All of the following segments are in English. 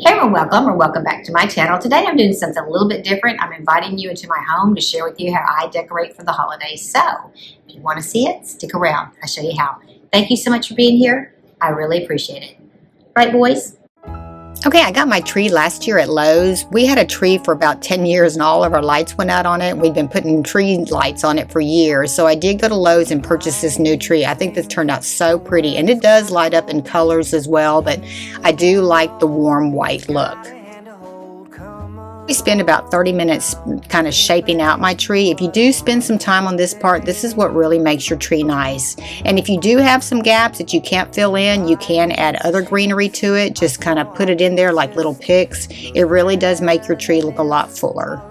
Hey everyone, welcome or welcome back to my channel. Today I'm doing something a little bit different. I'm inviting you into my home to share with you how I decorate for the holidays. So if you want to see it, stick around. I'll show you how. Thank you so much for being here. I really appreciate it. Right, boys? Okay, I got my tree last year at Lowe's. We had a tree for about 10 years and all of our lights went out on it. We'd been putting tree lights on it for years. So I did go to Lowe's and purchase this new tree. I think this turned out so pretty, and it does light up in colors as well, but I do like the warm white look. We spend about 30 minutes kind of shaping out my tree. If you do spend some time on this part, this is what really makes your tree nice. And if you do have some gaps that you can't fill in, you can add other greenery to it. Just kind of put it in there like little picks. It really does make your tree look a lot fuller.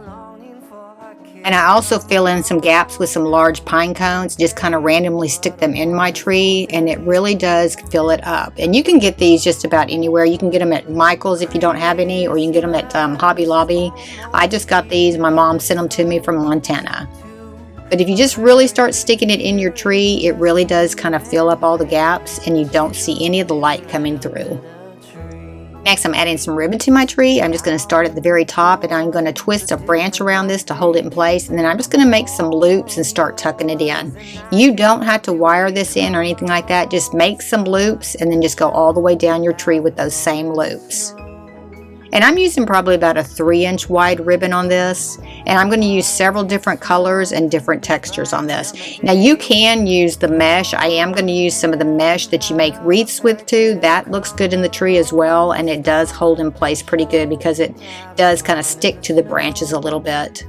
And I also fill in some gaps with some large pine cones, just kind of randomly stick them in my tree, and it really does fill it up. And you can get these just about anywhere. You can get them at Michael's if you don't have any, or you can get them at Hobby Lobby. I just got these. My mom sent them to me from Montana. But if you just really start sticking it in your tree, it really does kind of fill up all the gaps, and you don't see any of the light coming through. Next, I'm adding some ribbon to my tree. I'm just going to start at the very top, and I'm going to twist a branch around this to hold it in place, and then I'm just going to make some loops and start tucking it in. You don't have to wire this in or anything like that. Just make some loops and then just go all the way down your tree with those same loops. And I'm using probably about a 3-inch wide ribbon on this, and I'm going to use several different colors and different textures on this. Now you can use the mesh. I am going to use some of the mesh that you make wreaths with too. That looks good in the tree as well, and it does hold in place pretty good because it does kind of stick to the branches a little bit.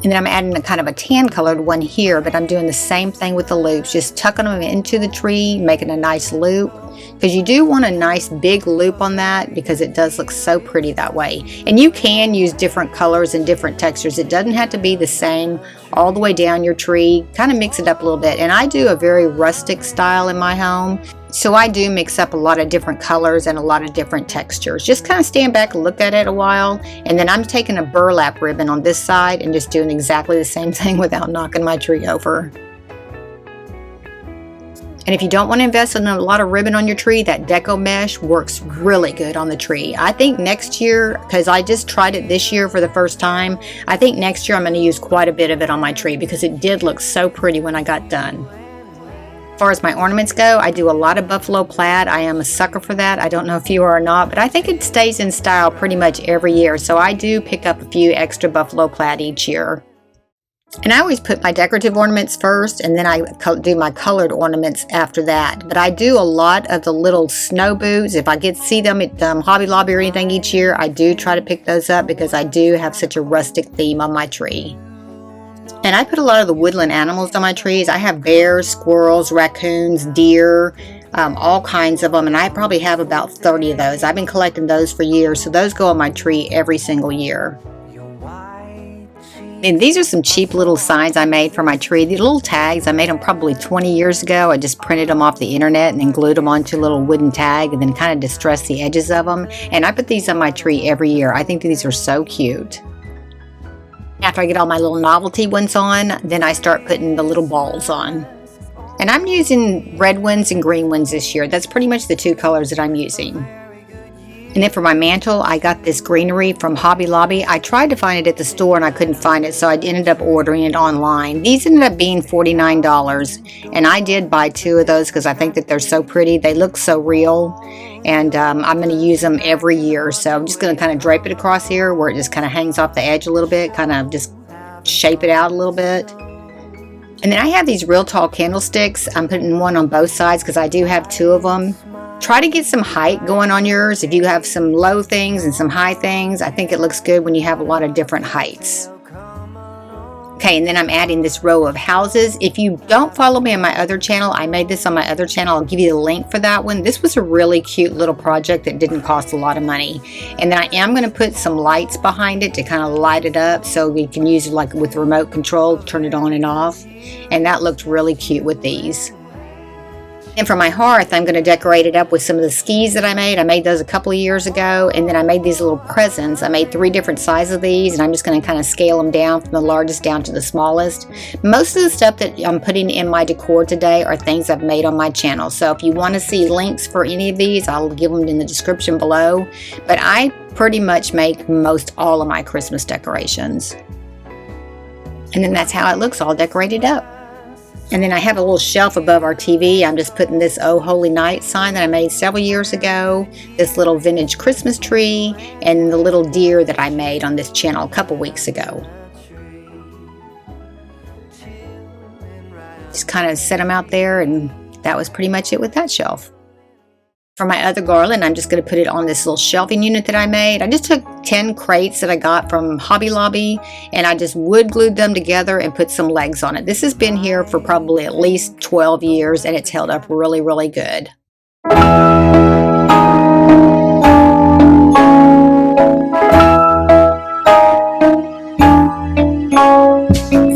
And then I'm adding a kind of a tan colored one here, but I'm doing the same thing with the loops, just tucking them into the tree, making a nice loop, because you do want a nice big loop on that because it does look so pretty that way. And you can use different colors and different textures. It doesn't have to be the same all the way down your tree. Kind of mix it up a little bit. And I do a very rustic style in my home, so I do mix up a lot of different colors and a lot of different textures. Just kind of stand back and look at it a while, and then I'm taking a burlap ribbon on this side and just doing exactly the same thing without knocking my tree over. And if you don't want to invest in a lot of ribbon on your tree, that deco mesh works really good on the tree. I think next year, because I just tried it this year for the first time, I think next year I'm going to use quite a bit of it on my tree because it did look so pretty when I got done. As far as my ornaments go, I do a lot of buffalo plaid. I am a sucker for that. I don't know if you are or not, but I think it stays in style pretty much every year. So I do pick up a few extra buffalo plaid each year. And I always put my decorative ornaments first, and then I do my colored ornaments after that. But I do a lot of the little snow boots. If I see them at Hobby Lobby or anything each year, I do try to pick those up because I do have such a rustic theme on my tree. And I put a lot of the woodland animals on my trees. I have bears, squirrels, raccoons, deer, all kinds of them. And I probably have about 30 of those. I've been collecting those for years. So those go on my tree every single year. And these are some cheap little signs I made for my tree. These little tags, I made them probably 20 years ago. I just printed them off the internet and then glued them onto a little wooden tag and then kind of distressed the edges of them. And I put these on my tree every year. I think these are so cute. After I get all my little novelty ones on, then I start putting the little balls on. And I'm using red ones and green ones this year. That's pretty much the two colors that I'm using. And then for my mantle, I got this greenery from Hobby Lobby. I tried to find it at the store and I couldn't find it, so I ended up ordering it online. These ended up being $49, and I did buy 2 of those because I think that they're so pretty. They look so real, and I'm going to use them every year. So I'm just going to kind of drape it across here where it just kind of hangs off the edge a little bit, kind of just shape it out a little bit. And then I have these real tall candlesticks. I'm putting one on both sides because I do have 2 of them. Try to get some height going on yours. If you have some low things and some high things, I think it looks good when you have a lot of different heights. Okay, and then I'm adding this row of houses. If you don't follow me on my other channel, I made this on my other channel. I'll give you the link for that one. This was a really cute little project that didn't cost a lot of money. And then I am going to put some lights behind it to kind of light it up so we can use it like with remote control, turn it on and off. And that looked really cute with these. And for my hearth, I'm going to decorate it up with some of the skis that I made. I made those a couple of years ago, and then I made these little presents. I made 3 different sizes of these, and I'm just going to kind of scale them down from the largest down to the smallest. Most of the stuff that I'm putting in my decor today are things I've made on my channel. So if you want to see links for any of these, I'll give them in the description below. But I pretty much make most all of my Christmas decorations. And then that's how it looks all decorated up. And then I have a little shelf above our TV. I'm just putting this Oh Holy Night sign that I made several years ago, this little vintage Christmas tree, and the little deer that I made on this channel a couple weeks ago. Just kind of set them out there, and that was pretty much it with that shelf. For my other garland, I'm just going to put it on this little shelving unit that I made. I just took 10 crates that I got from Hobby Lobby, and I just wood glued them together and put some legs on it. This has been here for probably at least 12 years, and it's held up really, really good.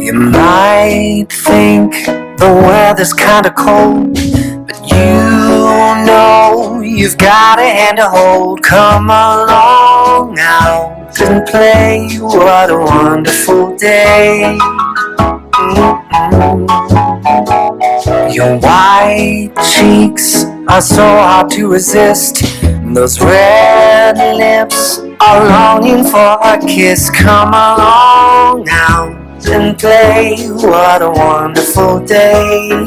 You might think the weather's kinda cold, but you know you've got a hand to hold. Come along out and play. What a wonderful day. Your white cheeks are so hard to resist. Those red lips are longing for a kiss. Come along out and play. What a wonderful day.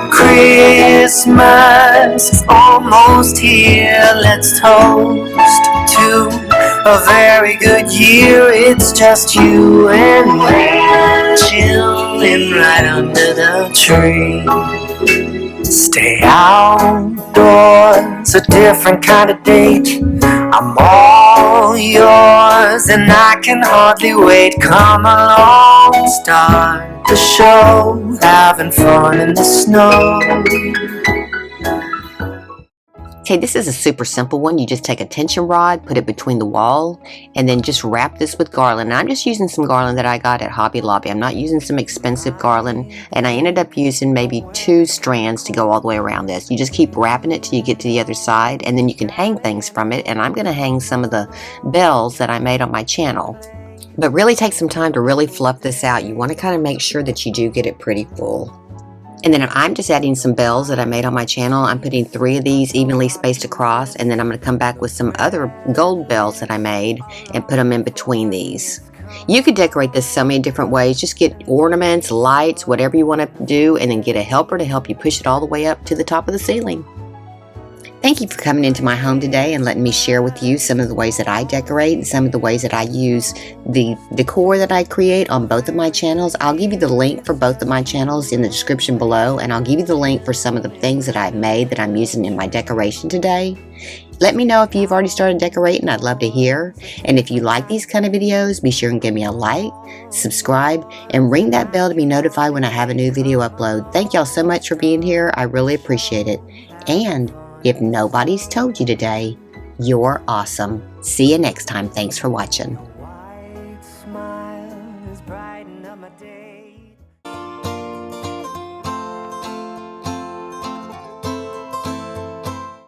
Christmas is almost here. Let's toast to a very good year. It's just you and me, chilling right under the tree. Stay outdoors, a different kind of date. I'm all yours and I can hardly wait. Come along, start the show, having fun in the snow. Okay, this is a super simple one. You just take a tension rod, put it between the wall, and then just wrap this with garland. And I'm just using some garland that I got at Hobby Lobby. I'm not using some expensive garland, and I ended up using maybe 2 strands to go all the way around this. You just keep wrapping it till you get to the other side, and then you can hang things from it. And I'm going to hang some of the bells that I made on my channel. But really take some time to really fluff this out. You want to kind of make sure that you do get it pretty full. And then I'm just adding some bells that I made on my channel. I'm putting 3 of these evenly spaced across, and then I'm going to come back with some other gold bells that I made and put them in between these. You could decorate this so many different ways. Just get ornaments, lights, whatever you want to do, and then get a helper to help you push it all the way up to the top of the ceiling. Thank you for coming into my home today and letting me share with you some of the ways that I decorate and some of the ways that I use the decor that I create on both of my channels. I'll give you the link for both of my channels in the description below, and I'll give you the link for some of the things that I've made that I'm using in my decoration today. Let me know if you've already started decorating. I'd love to hear. And if you like these kind of videos, be sure and give me a like, subscribe, and ring that bell to be notified when I have a new video upload. Thank y'all so much for being here. I really appreciate it. And if nobody's told you today, you're awesome. See you next time. Thanks for watching. White smile is brightening up my day.